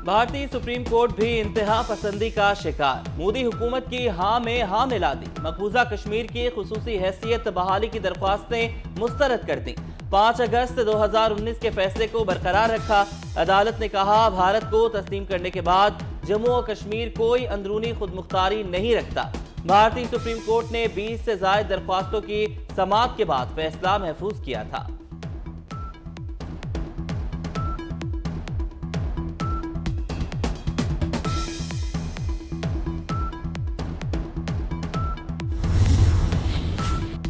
भारतीय supreme court भी इंतहा पसंदी का शिकार। मोदी हुकूमत की हाँ में हाँ मिला दी। मकबूजा कश्मीर की खुसूसी हैसियत बहाली की दरख्वास्तें मुस्तरद कर दी। 5 अगस्त 2019 के फैसले को बरकरार रखा। अदालत ने कहा, भारत को तस्लीम करने के बाद जम्मू और कश्मीर कोई अंदरूनी खुदमुख्तारी नहीं रखता। भारतीय सुप्रीम कोर्ट ने 20 से ज्यादा दरख्वास्तों की समाअत के बाद फैसला महफूज किया था।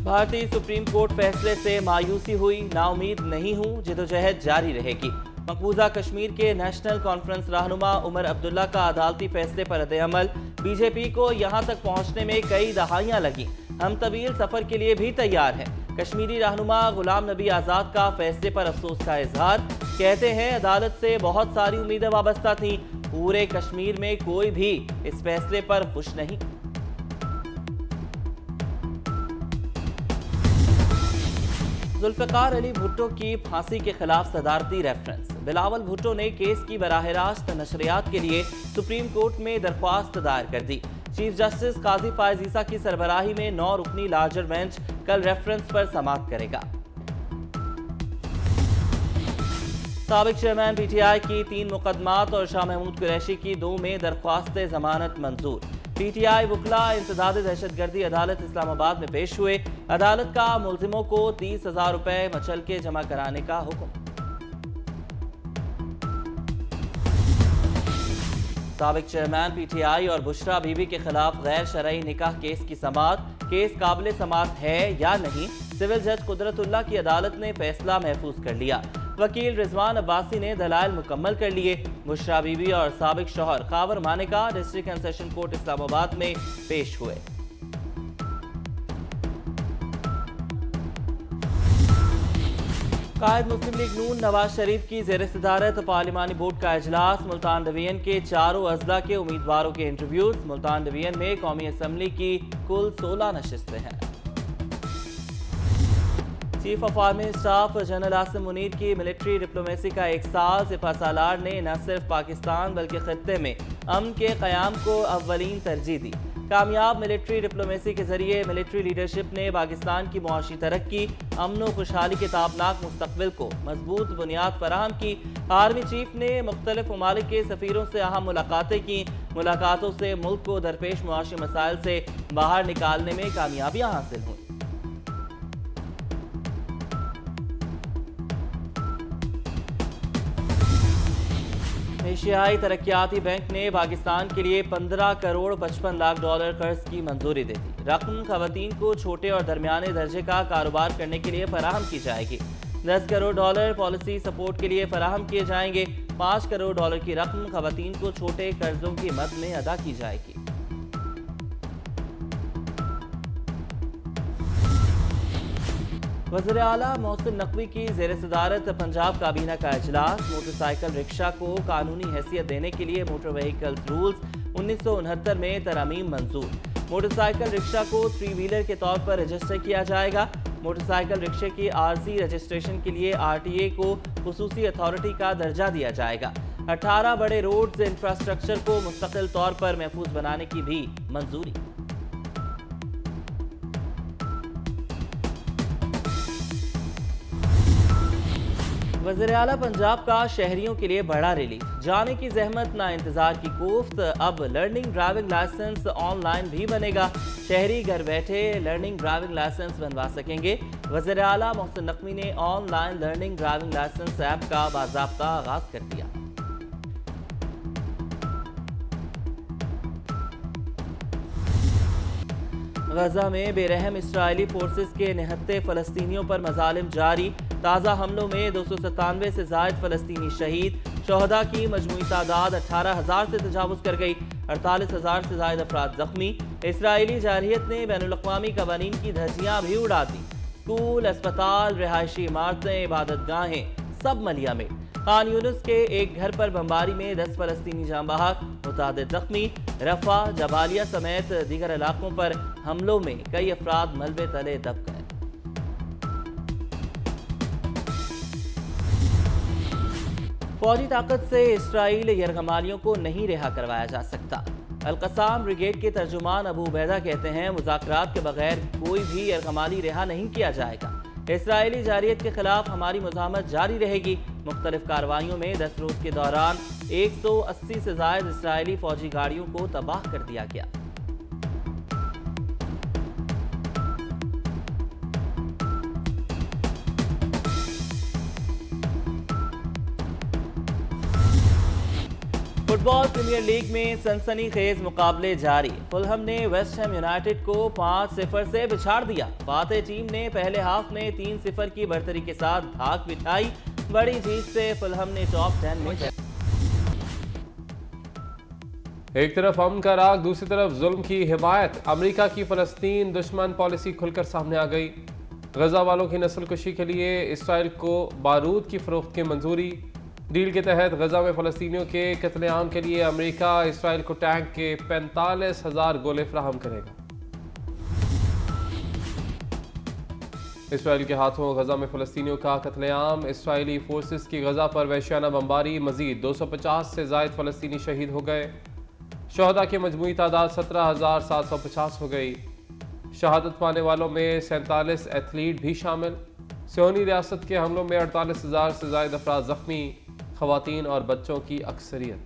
भारतीय सुप्रीम कोर्ट फैसले से मायूसी हुई, नाउमीद नहीं हूं, जिदोजहद जारी रहेगी। मकबूजा कश्मीर के नेशनल कॉन्फ्रेंस रहनुमा उमर अब्दुल्ला का अदालती फैसले पर रद्द-ए-अमल। बीजेपी को यहां तक पहुंचने में कई दहाइयां लगी, हम तवील सफर के लिए भी तैयार हैं। कश्मीरी रहनुमा गुलाम नबी आजाद का फैसले पर अफसोस का इजहार। कहते हैं, अदालत से बहुत सारी उम्मीदें वाबस्ता थीं, पूरे कश्मीर में कोई भी इस फैसले पर खुश नहीं। जुल्फिकार अली भुट्टो की फांसी के खिलाफ सदारती रेफरेंस। बिलावल भुट्टो ने केस की बराह रास्त नशरियात के लिए सुप्रीम कोर्ट में दरख्वास्त दायर कर दी। चीफ जस्टिस काजी फायज ईसा की सरबराही में 9 रुकनी लार्जर बेंच कल रेफरेंस पर समाअत करेगा। साबिक चेयरमैन पीटीआई की 3 मुकदमात और शाह महमूद कुरैशी की 2 में दरख्वास्त जमानत मंजूर। पीटीआई वकला इंसदाद दहशतगर्दी अदालत इस्लामाबाद में पेश हुए। अदालत का मुल्जिमों को 30,000 रुपए मचल के जमा कराने का हुक्म। साबिक चेयरमैन पीटीआई और बुशरा बीबी के खिलाफ गैर शरई निकाह केस की समाअत। केस काबिल समाअत है या नहीं, सिविल जज कुदरतुल्लाह की अदालत ने फैसला महफूज कर लिया। वकील रिजवान अब्बासी ने दलाइल मुकम्मल कर लिए। बुशरा बीबी और साबिक शौहर Khawar Maneka district and session court Islamabad में पेश हुए। कायद मुस्लिम लीग नून नवाज शरीफ की ज़ेर सदारत पार्लिमानी बोर्ड का इजलास। मुल्तान डिवीजन के 4 अजला के उम्मीदवारों के इंटरव्यूज। मुल्तान डिवीजन में कौमी असम्बली की कुल 16 नशिस्तें हैं। Chief of army staff general Asim Munir की मिलिट्री डिप्लोमेसी का 1 साल। सिपह सालार ने न सिर्फ पाकिस्तान बल्कि खित्ते में अमन के क़याम को अव्वलीन तरजीह दी। कामयाब मिलिट्री डिप्लोमेसी के जरिए मिलिट्री लीडरशिप ने पाकिस्तान की मुआशी तरक्की, अमन व खुशहाली के ताबनाक मुस्तकबिल को मजबूत बुनियाद फराहम की। आर्मी चीफ ने मुख्तलिफ ममालिक के सफीरों से अहम मुलाकातें की। मुलाकातों से मुल्क को दरपेश मुआशी मसाइल से बाहर निकालने में कामयाबियां हासिल हुई। एशियाई तरक्याती बैंक ने पाकिस्तान के लिए 15 करोड़ 55 लाख डॉलर कर्ज की मंजूरी दे दी। रकम खवातीन को छोटे और दरमियाने दर्जे का कारोबार करने के लिए फराहम की जाएगी। 10 करोड़ डॉलर पॉलिसी सपोर्ट के लिए फराहम किए जाएंगे। 5 करोड़ डॉलर की रकम खवातीन को छोटे कर्जों की मद में अदा की जाएगी। वज़ीर आला मोहसिन नकवी की ज़ेर सदारत पंजाब काबीना का इजलास। मोटरसाइकिल रिक्शा को कानूनी हैसियत देने के लिए मोटर व्हीकल रूल्स 1969 में तरमीम मंजूर। मोटरसाइकिल रिक्शा को 3 व्हीलर के तौर पर रजिस्टर किया जाएगा। मोटरसाइकिल रिक्शे की आरजी रजिस्ट्रेशन के लिए आरटीए को खुसूसी अथॉरिटी का दर्जा दिया जाएगा। 18 बड़े रोड्स इंफ्रास्ट्रक्चर को मुस्तकिल तौर पर महफूज बनाने की भी मंजूरी। वज़ीर आला पंजाब का शहरियों के लिए बड़ा रिलीफ। जाने की जहमत ना इंतजार की कोफ्त। अब लर्निंग ड्राइविंग लाइसेंस ऑनलाइन भी बनेगा। शहरी घर बैठे लर्निंग ड्राइविंग लाइसेंस बनवा सकेंगे। वज़ीर आला मोहसिन नकवी ने online learning driving licence app का बाज़ाब्ता आगाज कर दिया। गजा में बेरहम इस्राइली फोर्सेस के निहत्ते फलस्तीनियों पर मजालिम जारी। ताज़ा हमलों में 297 से ज़ायद फलस्तीनी शहीद। शोहदा की मजमूई तादाद 18,000 से तजावुज़ कर गई। 48,000 से ज़ायद अफराद जख्मी। इसराइली जारहियत ने बैनुल-अक़वामी कवानीन की धज्जियां भी उड़ा दी। स्कूल, अस्पताल, रिहायशी इमारतें, इबादतगाहें सब मलिया में। खान यूनुस के एक घर पर बमबारी में 10 फलस्तीनी जाँ बहक, मुतादिद जख्मी। रफा, जबालिया समेत दीगर इलाकों पर हमलों में कई अफराद मलबे तले दब गए। فوجی طاقت سے اسرائیل یرغمالیوں کو نہیں رہا کروایا جا سکتا۔ القسام بریگیڈ کے ترجمان ابو عبیدہ کہتے ہیں مذاکرات کے بغیر کوئی بھی یرغمالی رہا نہیں کیا جائے گا۔ اسرائیلی جارحیت کے خلاف ہماری مزاحمت جاری رہے گی۔ مختلف کارروائیوں میں 10 روز کے دوران 180 سے زائد اسرائیلی فوجی گاڑیوں کو تباہ کر دیا گیا۔ فٹ بال پریمیئر لیگ میں سنسنی خیز مقابلے جاری۔ فلہم نے ویسٹ ہیم یونائیٹڈ کو 5-0 سے بچھاڑ دیا۔ فاتح ٹیم نے پہلے ہاف میں 3-0 کی برتری کے ساتھ دھاک بٹھائی۔ بڑی جیت سے فلہم نے ٹاپ 10 میں ایک طرف امن کا راگ، دوسری طرف ظلم کی حمایت۔ امریکہ کی فلسطین دشمن پالیسی کھل کر سامنے آ گئی۔ غزہ والوں کی نسل کشی کے لیے اسرائیل کو بارود کی فروخت کی منظوری۔ ڈیل کے تحت غزہ میں فلسطینیوں کے قتل عام کے لیے امریکہ اسرائیل کو ٹینک کے 45,000 گولے فراہم کرے گا۔ اسرائیل کے ہاتھوں غزہ میں فلسطینیوں کا قتل عام، اسرائیلی فورسز کی غزہ پر وحشیانہ بمباری، مزید 250 سے زائد فلسطینی شہید ہو گئے۔ شہداء کی مجموعی تعداد 17,750 ہو گئی۔ شہادت پانے والوں میں 47 ایتھلیٹ بھی شامل۔ صہیونی ریاست کے حملوں میں 48,000 سے زائد افراد زخمی، خواتین اور بچوں کی اکثریت۔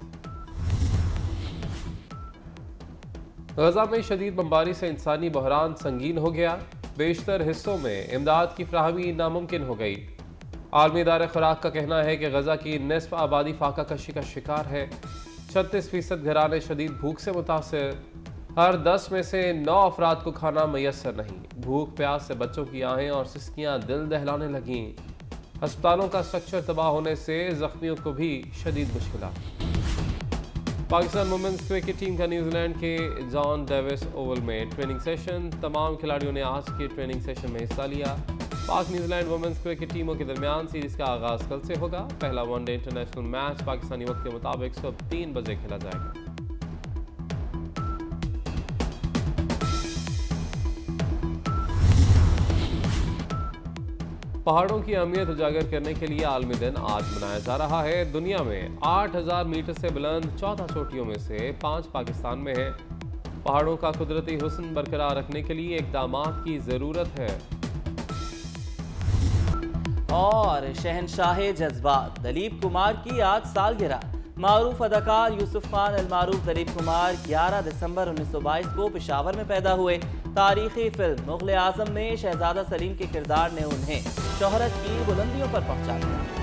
غزہ میں شدید بمباری سے انسانی بحران سنگین ہو گیا۔ بیشتر حصوں میں امداد کی فراہمی ناممکن ہو گئی۔ عالمی ادارہ خوراک کا کہنا ہے کہ غزہ کی نصف آبادی فاقہ کشی کا شکار ہے۔ 36% گھرانے شدید بھوک سے متاثر۔ ہر 10 میں سے 9 افراد کو کھانا میسر نہیں۔ بھوک پیاس سے بچوں کی آہیں اور سسکیاں دل دہلانے لگیں۔ ہسپتالوں کا سٹرکچر تباہ ہونے سے زخمیوں کو بھی شدید مشکلات۔ پاکستان وومنز کرکٹ ٹیم کا نیوزی لینڈ کے جان ڈیوس اوول میں ٹریننگ سیشن۔ تمام کھلاڑیوں نے آج کے ٹریننگ سیشن میں حصہ لیا۔ پاک نیوزی لینڈ وومنز کرکٹ ٹیموں کے درمیان سیریز کا آغاز کل سے ہوگا۔ پہلا one day international match Pakistani وقت کے مطابق صبح 3 بجے کھیلا جائے گا۔ پہاڑوں کی اہمیت اجاگر کرنے کے لیے عالمی دن آج منایا جا رہا ہے۔ دنیا میں 8,000 میٹر سے بلند 14 چوٹیوں میں سے 5 پاکستان میں ہیں۔ پہاڑوں کا قدرتی حسن برقرار رکھنے کے لیے اقدامات کی ضرورت ہے۔ اور شہنشاہ جذبات دلیپ کمار کی آج سالگرہ۔ معروف اداکار یوسف خان المعروف دلیپ کمار 11 دسمبر 1922 کو پشاور میں پیدا ہوئے۔ تاریخی فلم مغل اعظم میں شہزادہ سلیم کے کردار نے انہیں شہرت کی بلندیوں پر پہنچا دیا۔